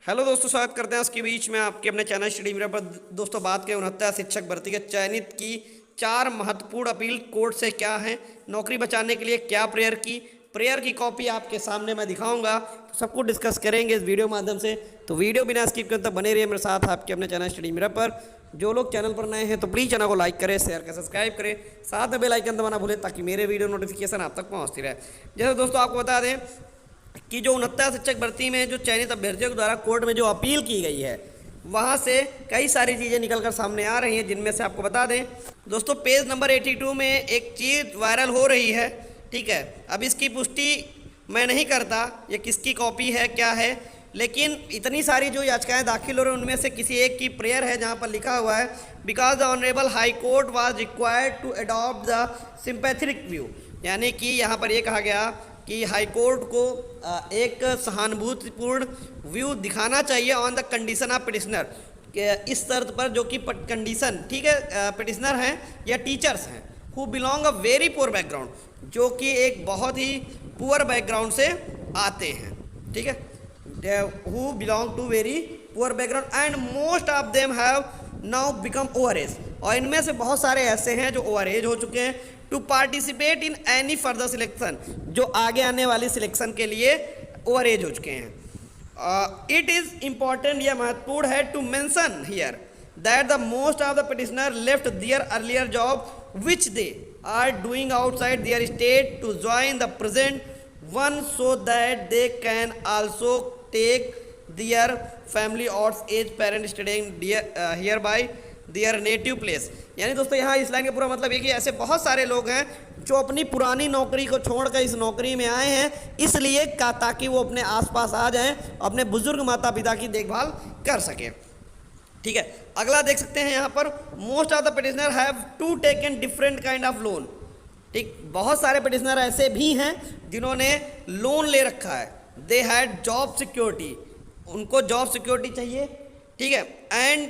Hello दोस्तों, स्वागत करते हैं उसके बीच में आपके अपने चैनल स्टडी मिरर पर। दोस्तों बात करें 69 शिक्षक भर्ती के चयनित की 4 महत्वपूर्ण अपील कोर्ट से क्या है, नौकरी बचाने के लिए क्या प्रेयर की कॉपी आपके सामने मैं दिखाऊंगा, तो सब कुछ डिस्कस करेंगे इस वीडियो माध्यम से। तो वीडियो बिना स्किप करते बने रहिए मेरे साथ आपके अपने चैनल स्टडी मिरर पर। जो लोग चैनल पर नए हैं तो प्लीज़ चैनल को लाइक करें, शेयर करें, सब्सक्राइब करें, साथ में बेल आइकन दबाना भूलें ताकि मेरे वीडियो नोटिफिकेशन आप तक पहुँचती रहे। जैसे दोस्तों आपको बता दें कि जो 69 शिक्षक भर्ती में जो चयनित अभ्यर्थियों के द्वारा कोर्ट में जो अपील की गई है, वहाँ से कई सारी चीज़ें निकलकर सामने आ रही हैं, जिनमें से आपको बता दें दोस्तों पेज नंबर 82 में एक चीज़ वायरल हो रही है। ठीक है, अब इसकी पुष्टि मैं नहीं करता ये किसकी कॉपी है क्या है, लेकिन इतनी सारी जो याचिकाएं दाखिल हो रही हैं उनमें से किसी एक की प्रेयर है जहां पर लिखा हुआ है because the honourable high court was required to adopt the sympathetic view. यानी कि यहाँ पर ये कहा गया कि हाई कोर्ट को एक सहानुभूतिपूर्ण व्यू दिखाना चाहिए on the condition of petitioner, इस शर्त पर जो कि कंडीशन, ठीक है, पिटिशनर हैं या टीचर्स हैं who belong a very poor background, जो कि एक बहुत ही पुअर बैकग्राउंड से आते हैं। ठीक है, who belong to very poor background and most of them have now become over age, और इनमें से बहुत सारे ऐसे हैं जो ओवर एज हो चुके हैं to participate in any further selection, जो आगे आने वाली सिलेक्शन के लिए ओवर एज हो चुके हैं। इट इज़ इम्पॉर्टेंट, यह महत्वपूर्ण है to mention here that the most of the petitioner left their earlier job which they are doing outside their state to join the present one so that they can also take their family और as parent studying here by their native place. यानी दोस्तों यहाँ इस line का पूरा मतलब ये कि ऐसे बहुत सारे लोग हैं जो अपनी पुरानी नौकरी को छोड़कर इस नौकरी में आए हैं, इसलिए ताकि वो अपने आसपास आ जाएं, अपने बुजुर्ग माता पिता की देखभाल कर सकें। ठीक है, अगला देख सकते हैं यहाँ पर most of the petitioner have to taken different kind of loan. ठीक, बहुत सारे पिटिशनर ऐसे भी हैं जिन्होंने लोन ले रखा है। दे हैड जॉब सिक्योरिटी, उनको जॉब सिक्योरिटी चाहिए। ठीक है, एंड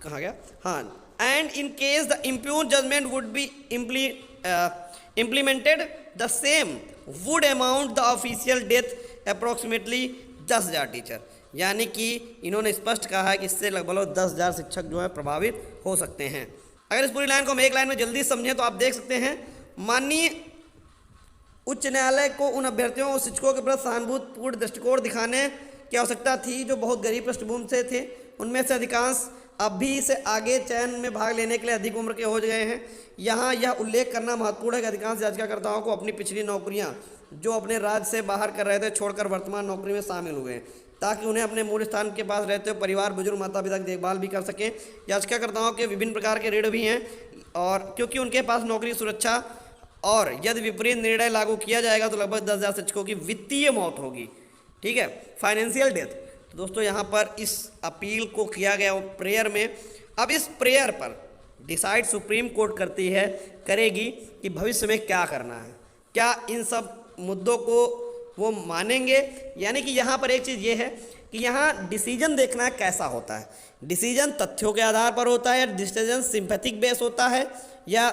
कहा गया, हाँ, and in case the impugned judgement would be implemented the same would amount the official death approximately 10,000 teacher. यानी कि इन्होंने स्पष्ट कहा है कि इससे लगभग 10,000 शिक्षक जो है प्रभावित हो सकते हैं। अगर इस पूरी लाइन को हम एक लाइन में जल्दी समझें तो आप देख सकते हैं माननीय उच्च न्यायालय को उन अभ्यर्थियों और शिक्षकों के प्रति सहानुभूतिपूर्ण दृष्टिकोण दिखाने की आवश्यकता थी जो बहुत गरीब पृष्ठभूमि से थे। उनमें से अधिकांश अभी से आगे चयन में भाग लेने के लिए अधिक उम्र के हो गए हैं। यहाँ यह उल्लेख करना महत्वपूर्ण है कि अधिकांश याचिकाकर्ताओं को अपनी पिछली नौकरियाँ जो अपने राज्य से बाहर कर रहे थे छोड़कर वर्तमान नौकरी में शामिल हुए हैं, ताकि उन्हें अपने मूल स्थान के पास रहते हुए परिवार, बुजुर्ग, माता पिता की देखभाल भी कर सकें। याचिकाकर्ताओं के विभिन्न प्रकार के ऋण भी हैं, और क्योंकि उनके पास नौकरी सुरक्षा, और यदि विपरीत निर्णय लागू किया जाएगा तो लगभग 10,000 शिक्षकों की वित्तीय मौत होगी। ठीक है, फाइनेंशियल डेथ। तो दोस्तों यहाँ पर इस अपील को किया गया प्रेयर में, अब इस प्रेयर पर डिसाइड सुप्रीम कोर्ट करेगी कि भविष्य में क्या करना है, क्या इन सब मुद्दों को वो मानेंगे। यानी कि यहाँ पर एक चीज़ ये है कि यहाँ डिसीजन देखना है कैसा होता है, डिसीजन तथ्यों के आधार पर होता है या डिसीजन सिंपैथिक बेस होता है या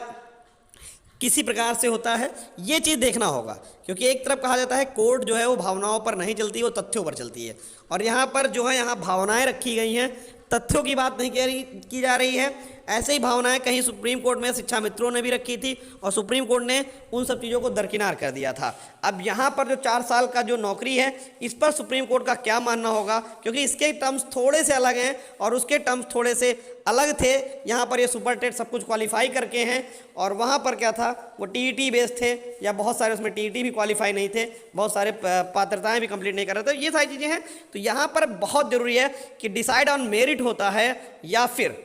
किसी प्रकार से होता है, ये चीज़ देखना होगा। क्योंकि एक तरफ कहा जाता है कोर्ट जो है वो भावनाओं पर नहीं चलती, वो तथ्यों पर चलती है, और यहाँ पर जो है यहाँ भावनाएं रखी गई हैं, तथ्यों की बात नहीं की जा रही है। ऐसे ही भावनाएं कहीं सुप्रीम कोर्ट में शिक्षा मित्रों ने भी रखी थी और सुप्रीम कोर्ट ने उन सब चीज़ों को दरकिनार कर दिया था। अब यहाँ पर जो 4 साल का जो नौकरी है, इस पर सुप्रीम कोर्ट का क्या मानना होगा, क्योंकि इसके टर्म्स थोड़े से अलग हैं और उसके टर्म्स थोड़े से अलग थे। यहाँ पर ये सुपर टेट सब कुछ क्वालिफाई करके हैं, और वहाँ पर क्या था, वो टीईटी बेस्ड थे, या बहुत सारे उसमें टीईटी भी क्वालिफाई नहीं थे, बहुत सारे पात्रताएं भी कंप्लीट नहीं कर रहे थे। ये सारी चीज़ें हैं। तो यहाँ पर बहुत ज़रूरी है कि डिसाइड ऑन मेरिट होता है या फिर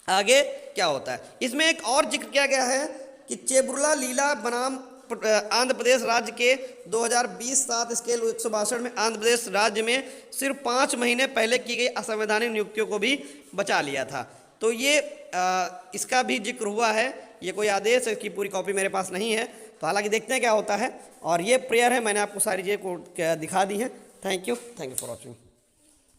आगे क्या होता है। इसमें एक और जिक्र किया गया है कि चेबुर्ला लीला बनाम आंध्र प्रदेश राज्य के 2020-7 स्केल 162 में आंध्र प्रदेश राज्य में सिर्फ 5 महीने पहले की गई असंवैधानिक नियुक्तियों को भी बचा लिया था। तो ये इसका भी जिक्र हुआ है। ये कोई आदेश है, इसकी पूरी कॉपी मेरे पास नहीं है, तो हालांकि देखते हैं क्या होता है। और ये प्रेयर है, मैंने आपको सारी चीज़ें दिखा दी हैं। Thank you for watching.